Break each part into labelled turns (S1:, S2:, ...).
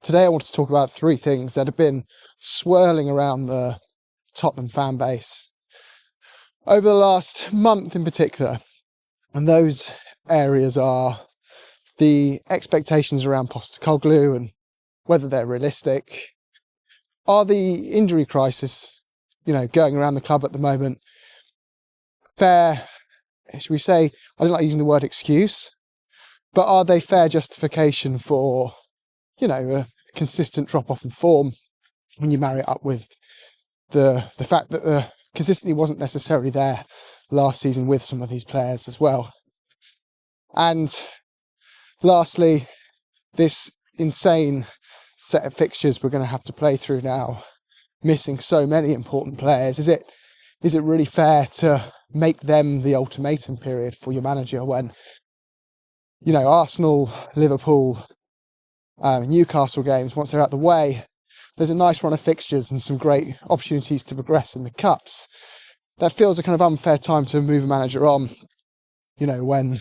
S1: today I want to talk about three things that have been swirling around the Tottenham fan base over the last month in particular. And those areas are the expectations around Postecoglou and whether they're realistic. Are the injury crisis, going around the club at the moment fair, should we say, I don't like using the word excuse, but are they fair justification for, a consistent drop-off in form when you marry it up with the fact that the consistency wasn't necessarily there last season with some of these players as well. And lastly, this insane set of fixtures we're going to have to play through now, missing so many important players. Is it really fair to make them the ultimatum period for your manager when, Arsenal, Liverpool, Newcastle games, once they're out the way, there's a nice run of fixtures and some great opportunities to progress in the cups. That feels a kind of unfair time to move a manager on, when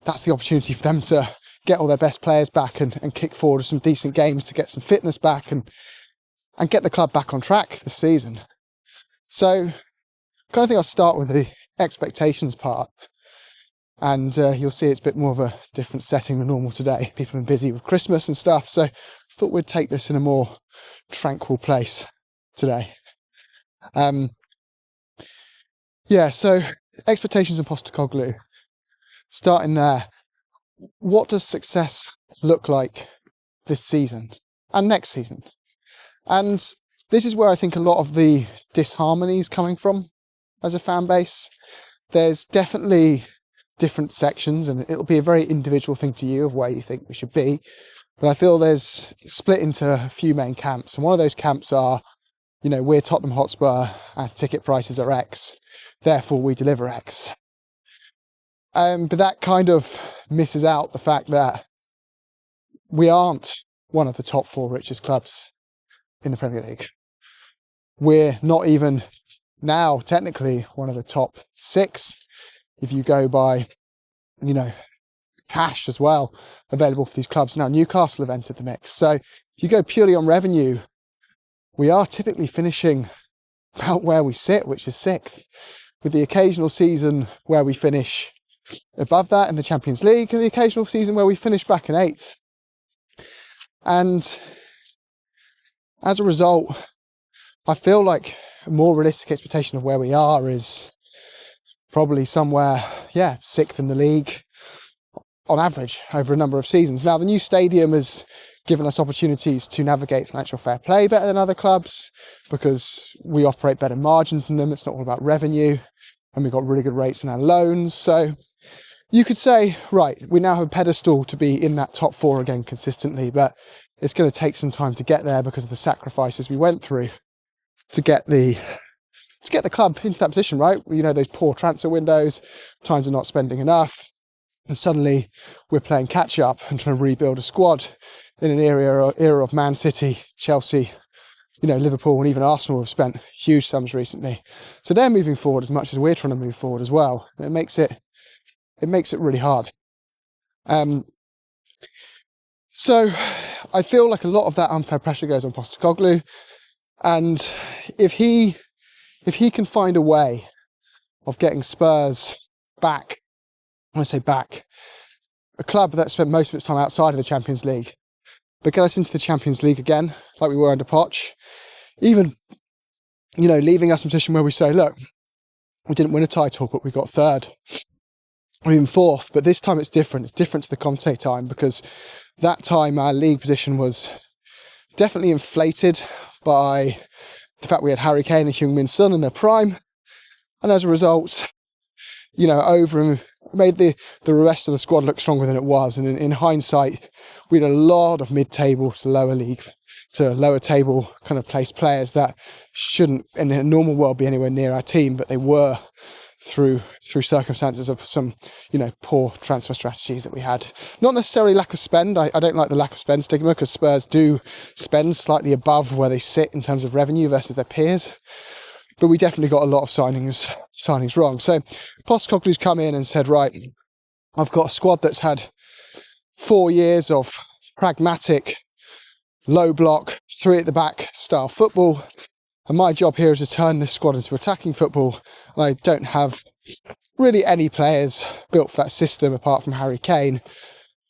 S1: that's the opportunity for them to get all their best players back and kick forward with some decent games to get some fitness back and get the club back on track this season. So I kind of think I'll start with the expectations part. And you'll see it's a bit more of a different setting than normal today. People have been busy with Christmas and stuff, so I thought we'd take this in a more tranquil place today. So expectations of Postecoglou. Starting there, what does success look like this season and next season? And this is where I think a lot of the disharmony is coming from as a fan base. There's definitely different sections, and it'll be a very individual thing to you of where you think we should be. But I feel there's split into a few main camps, and one of those camps are, we're Tottenham Hotspur, our ticket prices are X, therefore we deliver X. But that kind of misses out the fact that we aren't one of the top four richest clubs in the Premier League. We're not even now technically one of the top six, if you go by, cash as well available for these clubs. Now Newcastle have entered the mix. So if you go purely on revenue, we are typically finishing about where we sit, which is sixth, with the occasional season where we finish above that in the Champions League and the occasional season where we finish back in eighth. And as a result, I feel like a more realistic expectation of where we are is probably somewhere, sixth in the league on average over a number of seasons. Now, the new stadium has given us opportunities to navigate financial fair play better than other clubs because we operate better margins than them. It's not all about revenue, and we've got really good rates in our loans. So you could say, right, we now have a pedestal to be in that top four again consistently, but it's going to take some time to get there because of the sacrifices we went through to get the club into that position, right? Those poor transfer windows, times of not spending enough, and suddenly we're playing catch up and trying to rebuild a squad in an era of Man City, Chelsea, Liverpool, and even Arsenal have spent huge sums recently. So they're moving forward as much as we're trying to move forward as well. And it makes it really hard. So I feel like a lot of that unfair pressure goes on Postecoglou, and if he can find a way of getting Spurs back, when I say back, a club that spent most of its time outside of the Champions League, but get us into the Champions League again, like we were under Poch, even, leaving us in a position where we say, look, we didn't win a title, but we got third, or even fourth, but this time it's different. It's different to the Conte time, because that time our league position was definitely inflated by the fact we had Harry Kane and Heung-min Son in their prime, and as a result, made the rest of the squad look stronger than it was. And in hindsight, we had a lot of mid-table to lower table kind of placed players that shouldn't, in a normal world, be anywhere near our team, but they were through circumstances of some, poor transfer strategies that we had. Not necessarily lack of spend. I don't like the lack of spend stigma, because Spurs do spend slightly above where they sit in terms of revenue versus their peers. But we definitely got a lot of signings wrong. So Postecoglou's come in and said, right, I've got a squad that's had 4 years of pragmatic low block, 3 at the back style football. And my job here is to turn this squad into attacking football. And I don't have really any players built for that system apart from Harry Kane,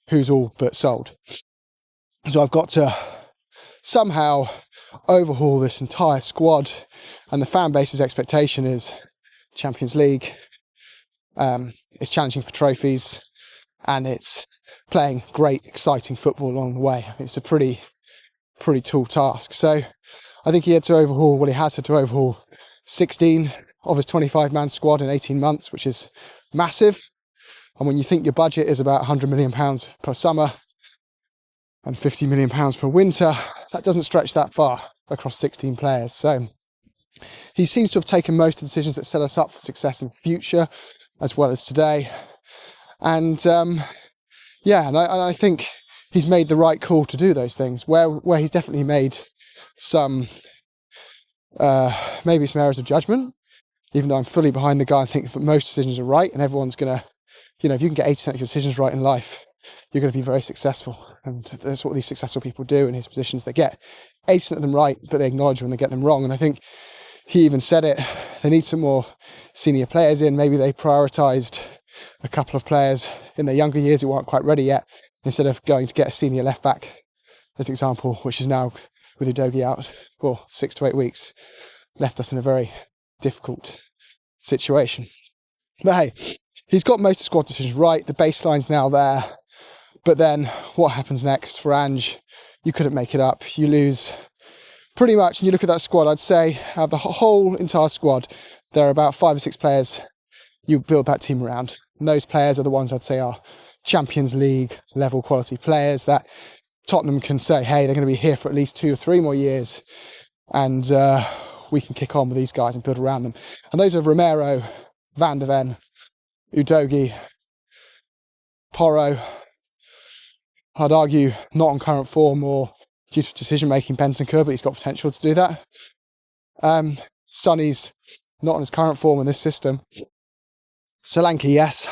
S1: who's all but sold. So I've got to somehow overhaul this entire squad. And the fan base's expectation is Champions League. It's challenging for trophies. And it's playing great, exciting football along the way. It's a pretty tall task. So I think he had to overhaul, he has had to overhaul 16 of his 25-man squad in 18 months, which is massive. And when you think your budget is about £100 million per summer and £50 million per winter, that doesn't stretch that far across 16 players. So he seems to have taken most of the decisions that set us up for success in future, as well as today. And I think he's made the right call to do those things. Where he's definitely made some maybe some errors of judgment, even though I'm fully behind the guy. I think that most decisions are right, and everyone's gonna, if you can get 80% of your decisions right in life, you're going to be very successful. And that's what these successful people do in his positions. They get 80% of them right, but they acknowledge when they get them wrong. And I think he even said it. They need some more senior players in. Maybe they prioritised a couple of players in their younger years who weren't quite ready yet, instead of going to get a senior left back, as an example, which is now, with Udogie out for 6 to 8 weeks, left us in a very difficult situation. But hey, he's got most of the squad decisions right. The baseline's now there. But then what happens next for Ange? You couldn't make it up. You lose pretty much. And you look at that squad, I'd say out of the whole entire squad, there are about 5 or 6 players you build that team around. And those players are the ones I'd say are Champions League level quality players that Tottenham can say, hey, they're going to be here for at least 2 or 3 more years, and we can kick on with these guys and build around them. And those are Romero, Van de Ven, Udogie, Porro. I'd argue not on current form or due to decision-making, Bentancur, but he's got potential to do that. Sonny's not on his current form in this system. Solanke, yes.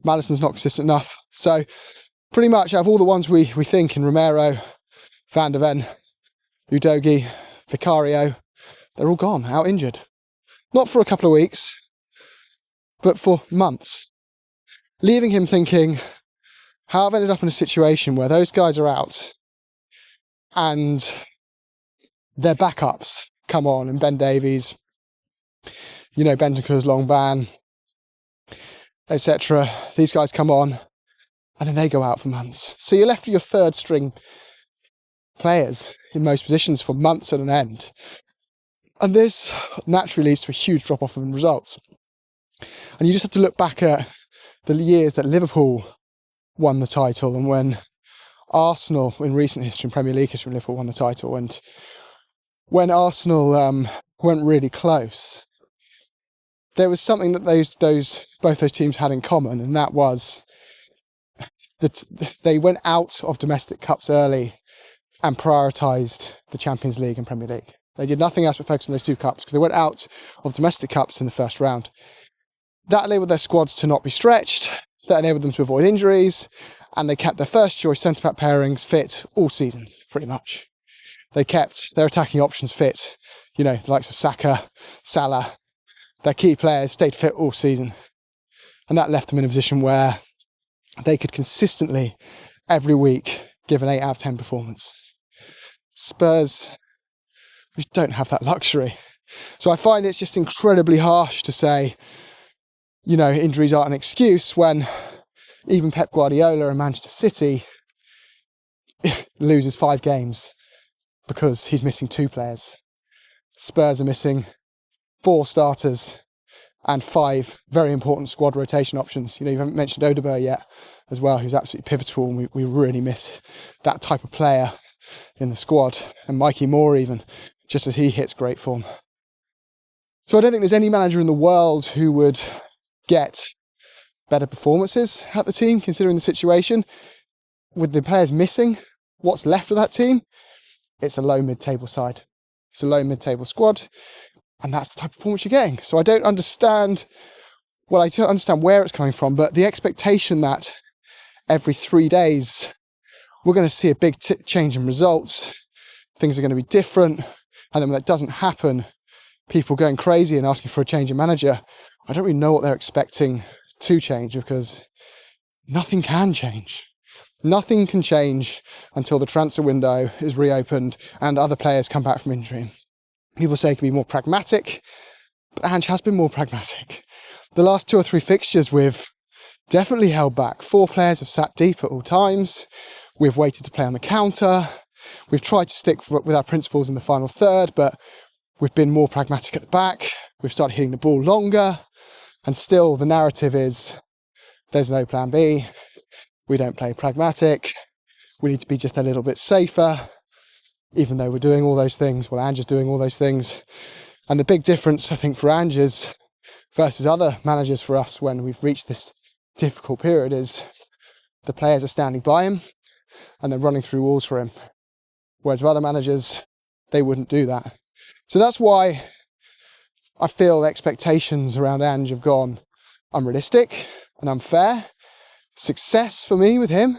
S1: Madison's not consistent enough. So pretty much out of all the ones we think in Romero, Van de Ven, Udogie, Vicario, they're all gone, out injured. Not for a couple of weeks, but for months. Leaving him thinking, how I've ended up in a situation where those guys are out and their backups come on, and Ben Davies, Bentancur's long ban, etc. These guys come on and then they go out for months. So you're left with your third string players in most positions for months at an end. And this naturally leads to a huge drop-off in results. And you just have to look back at the years that Liverpool won the title, and when Arsenal, in recent history, in Premier League history, Liverpool won the title, and when Arsenal went really close, there was something that both those teams had in common, and that was that they went out of domestic cups early and prioritised the Champions League and Premier League. They did nothing else but focus on those 2 cups because they went out of domestic cups in the first round. That enabled their squads to not be stretched, that enabled them to avoid injuries, and they kept their first choice centre-back pairings fit all season, pretty much. They kept their attacking options fit, the likes of Saka, Salah. Their key players stayed fit all season. And that left them in a position where they could consistently, every week, give an 8 out of 10 performance. Spurs, we don't have that luxury. So I find it's just incredibly harsh to say, injuries aren't an excuse when even Pep Guardiola and Manchester City loses 5 games because he's missing 2 players. Spurs are missing 4 starters and 5 very important squad rotation options. You haven't mentioned Odegaard yet as well, who's absolutely pivotal, and we really miss that type of player in the squad. And Mikey Moore even, just as he hits great form. So I don't think there's any manager in the world who would get better performances at the team, considering the situation. With the players missing, what's left of that team? It's a low mid-table side. It's a low mid-table squad. And that's the type of performance you're getting. So I don't understand where it's coming from, but the expectation that every 3 days we're going to see a big change in results. Things are going to be different. And then when that doesn't happen, people going crazy and asking for a change in manager. I don't really know what they're expecting to change, because nothing can change. Nothing can change until the transfer window is reopened and other players come back from injury. People say he can be more pragmatic, but Ange has been more pragmatic. The last 2 or 3 fixtures we've definitely held back. 4 players have sat deep at all times. We've waited to play on the counter. We've tried to stick with our principles in the final third, but we've been more pragmatic at the back. We've started hitting the ball longer, and still the narrative is there's no plan B. We don't play pragmatic. We need to be just a little bit safer, even though we're doing all those things. Well, Ange is doing all those things. And the big difference, I think, for Ange is versus other managers for us when we've reached this difficult period is the players are standing by him and they're running through walls for him. Whereas with other managers, they wouldn't do that. So that's why I feel the expectations around Ange have gone unrealistic and unfair. Success for me with him,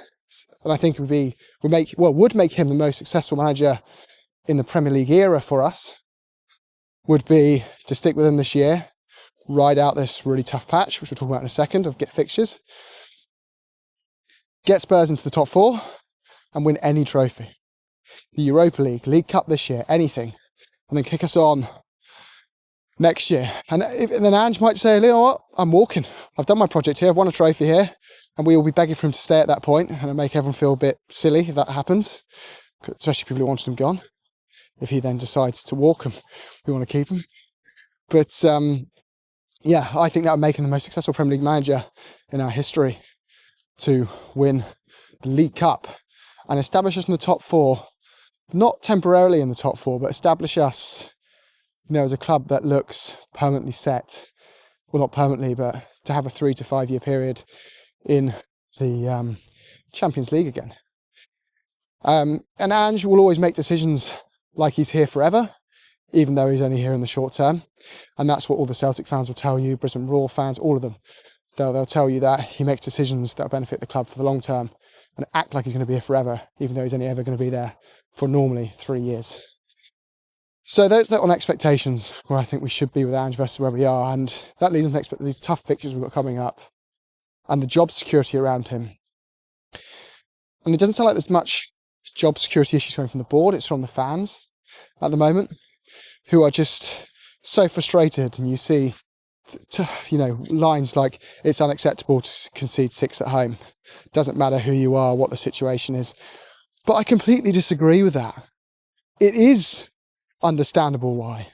S1: and I think would make him the most successful manager in the Premier League era for us, would be to stick with him this year, ride out this really tough patch, which we'll talk about in a second, of get fixtures, get Spurs into the top 4, and win any trophy. The Europa League, League Cup this year, anything, and then kick us on next year. And then Ange might say, you know what, I'm walking. I've done my project here, I've won a trophy here, and we will be begging for him to stay at that point, and it'll make everyone feel a bit silly if that happens, especially people who wanted him gone. If he then decides to walk him, we want to keep him. But yeah, I think that would make him the most successful Premier League manager in our history, to win the League Cup and establish us in the top 4, not temporarily in the top 4, but establish us, as a club that looks permanently set. Well, not permanently, but to have a 3 to 5 year period in the Champions League again. And Ange will always make decisions like he's here forever, even though he's only here in the short term. And that's what all the Celtic fans will tell you, Brisbane Roar fans, all of them. They'll tell you that he makes decisions that will benefit the club for the long term and act like he's going to be here forever, even though he's only ever going to be there for normally 3 years. So those are on expectations where I think we should be with Ange versus where we are. And that leads on to expect these tough fixtures we've got coming up and the job security around him. And it doesn't sound like there's much job security issues coming from the board. It's from the fans at the moment, who are just so frustrated. And you see, lines like, it's unacceptable to concede 6 at home. Doesn't matter who you are, what the situation is. But I completely disagree with that. It is understandable why.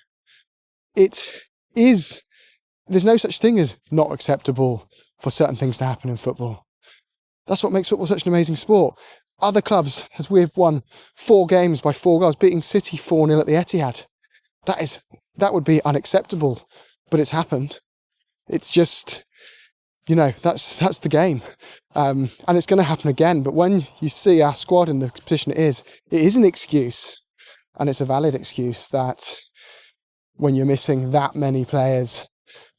S1: There's no such thing as not acceptable for certain things to happen in football. That's what makes football such an amazing sport. Other clubs, as we've won 4 games by 4 goals, beating City 4-0 at the Etihad. That would be unacceptable, but it's happened. It's just, that's the game. And it's going to happen again. But when you see our squad in the position it is an excuse. And it's a valid excuse that when you're missing that many players,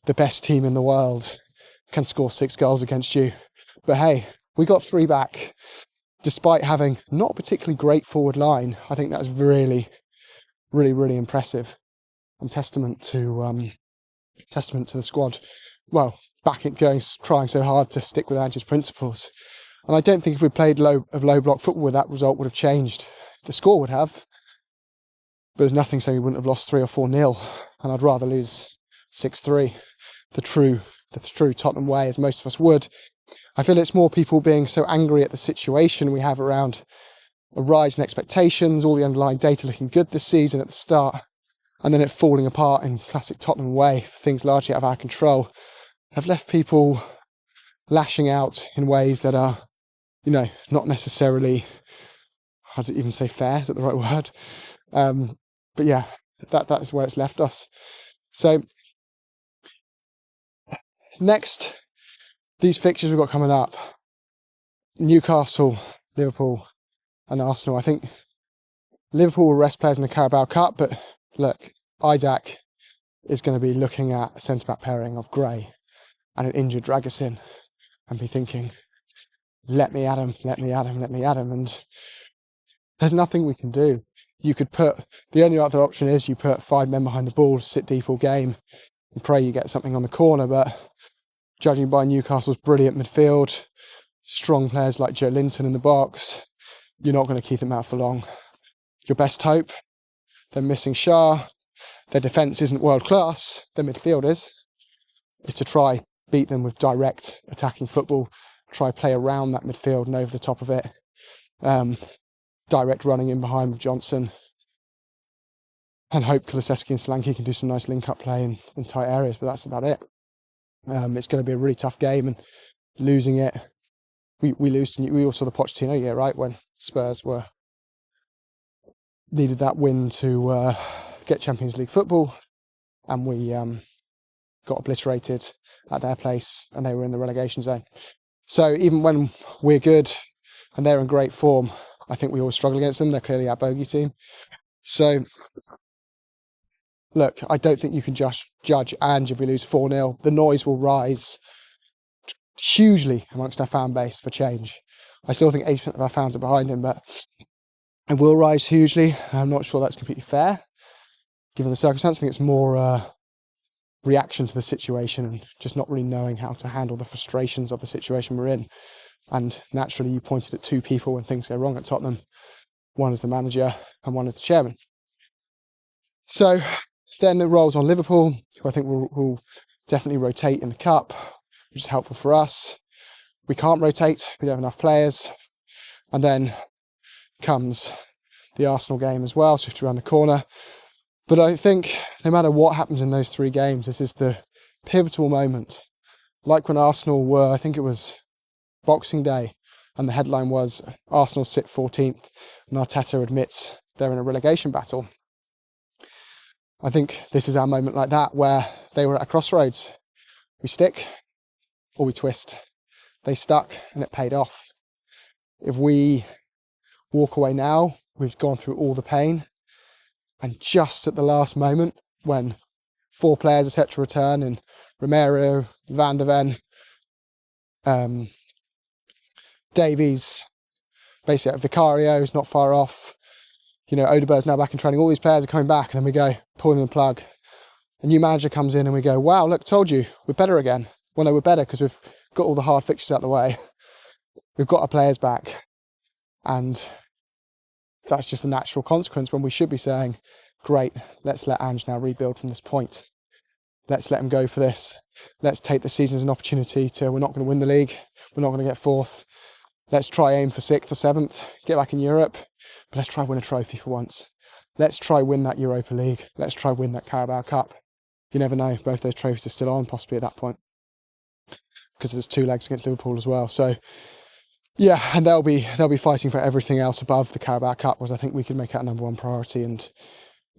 S1: the best team in the world can score 6 goals against you. But hey, we got 3 back, despite having not a particularly great forward line. I think that's really, really, really impressive. And testament to the squad. Well, trying so hard to stick with Ange's principles. And I don't think if we played low block football with that result would have changed. The score would have. But there's nothing saying we wouldn't have lost 3 or 4-0. And I'd rather lose 6-3. The true Tottenham way, as most of us would. I feel it's more people being so angry at the situation we have around a rise in expectations, all the underlying data looking good this season at the start, and then it falling apart in classic Tottenham way, things largely out of our control, have left people lashing out in ways that are, not necessarily, how does it even say fair? Is that the right word? But yeah, that is where it's left us. So next, these fixtures we've got coming up: Newcastle, Liverpool and Arsenal. I think Liverpool will rest players in the Carabao Cup, but look, Isaac is going to be looking at a centre-back pairing of Gray and an injured Dragusin and be thinking, let me at him, let me at him, let me at him. And there's nothing we can do. You could the only other option is you put 5 men behind the ball, sit deep all game, and pray you get something on the corner. But judging by Newcastle's brilliant midfield, strong players like Joe Linton in the box, you're not going to keep them out for long. Your best hope, they're missing Shah, their defence isn't world class, their midfield is to try beat them with direct attacking football, try play around that midfield and over the top of it. Direct running in behind with Johnson, and hope Kulusevski and Solanke can do some nice link-up play in tight areas, but that's about it. It's going to be a really tough game, and losing it, we all saw the Pochettino year, right, when Spurs needed that win to get Champions League football, and we got obliterated at their place, and they were in the relegation zone. So even when we're good and they're in great form, I think we always struggle against them. They're clearly our bogey team. So, look, I don't think you can just judge Ange if we lose 4-0. The noise will rise hugely amongst our fan base for change. I still think 80% of our fans are behind him, but it will rise hugely. I'm not sure that's completely fair, given the circumstance. I think it's more reaction to the situation and just not really knowing how to handle the frustrations of the situation we're in. And naturally, you pointed at 2 people when things go wrong at Tottenham. One is the manager and one is the chairman. So then it rolls on Liverpool, who I think will definitely rotate in the cup, which is helpful for us. We can't rotate, we don't have enough players. And then comes the Arsenal game as well, so we have to round the corner. But I think no matter what happens in those 3 games, this is the pivotal moment. Like when Arsenal were, I think it was Boxing Day, and the headline was Arsenal sit 14th and Arteta admits they're in a relegation battle. I think this is our moment like that, where they were at a crossroads. We stick or we twist. They stuck and it paid off. If we walk away now, we've gone through all the pain, and just at the last moment when 4 players are set to return, and Romero, Van de Ven, Davies, basically Vicario is not far off. You know, Odegaard's now back in training. All these players are coming back, and then we go, pulling the plug. A new manager comes in and we go, wow, look, told you, we're better again. Well, no, we're better because we've got all the hard fixtures out of the way. We've got our players back. And that's just a natural consequence when we should be saying, great, let's let Ange now rebuild from this point. Let's let him go for this. Let's take the season as an opportunity to, we're not going to win the league. We're not going to get 4th. Let's try aim for 6th or 7th, get back in Europe, but let's try win a trophy for once. Let's try win that Europa League. Let's try win that Carabao Cup. You never know, both those trophies are still on, possibly at that point, because there's 2 legs against Liverpool as well. So, yeah, and they'll be fighting for everything else above the Carabao Cup, whereas I think we can make that a number 1 priority and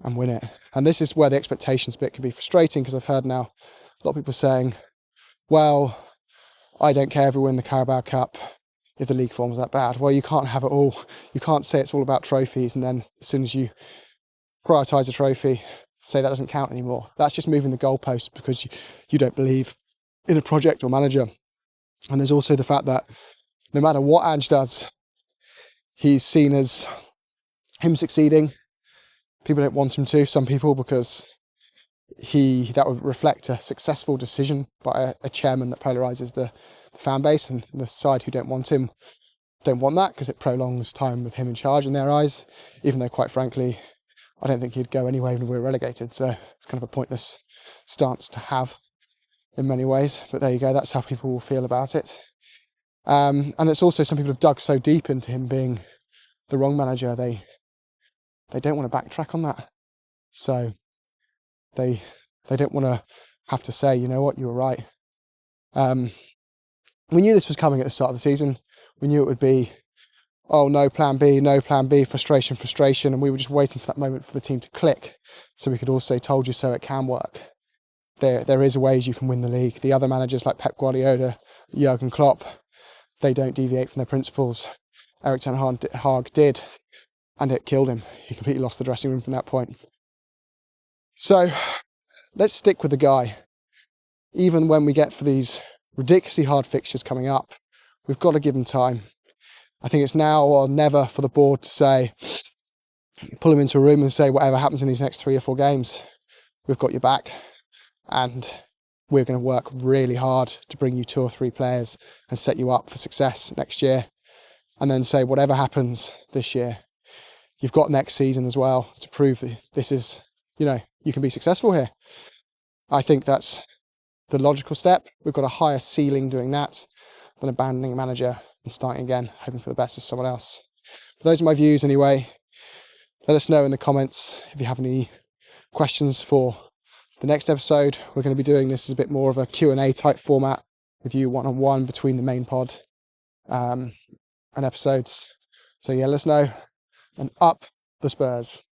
S1: win it. And this is where the expectations bit can be frustrating, because I've heard now a lot of people saying, well, I don't care if we win the Carabao Cup if the league form is that bad. Well, you can't have it all. You can't say it's all about trophies and then as soon as you prioritise a trophy, say that doesn't count anymore. That's just moving the goalposts because you don't believe in a project or manager. And there's also the fact that no matter what Ange does, he's seen as him succeeding. People don't want him to, some people, because that would reflect a successful decision by a chairman that polarises the fan base, and the side who don't want him don't want that because it prolongs time with him in charge in their eyes, even though, quite frankly, I don't think he'd go anyway when we're relegated. So it's kind of a pointless stance to have in many ways. But there you go, that's how people will feel about it. And it's also, some people have dug so deep into him being the wrong manager, they don't want to backtrack on that. So they don't want to have to say, you know what, you were right. We knew this was coming at the start of the season. We knew it would be, oh, no plan B, frustration. And we were just waiting for that moment for the team to click so we could all say, told you so, it can work. There is ways you can win the league. The other managers like Pep Guardiola, Jurgen Klopp, they don't deviate from their principles. Erik ten Hag did, and it killed him. He completely lost the dressing room from that point. So let's stick with the guy. Even when we get for these ridiculously hard fixtures coming up, We've got to give them time. I think it's now or never for the board to say, pull them into a room and say, whatever happens in these next 3 or 4 games, we've got your back. And we're going to work really hard to bring you 2 or 3 players and set you up for success next year. And then say, whatever happens this year, you've got next season as well to prove that this is, you can be successful here. I think that's the logical step. We've got a higher ceiling doing that than abandoning a manager and starting again, hoping for the best with someone else. But those are my views anyway. Let us know in the comments if you have any questions for the next episode. We're going to be doing this as a bit more of a Q&A type format with you one-on-one between the main pod and episodes. So yeah, let us know, and up the Spurs.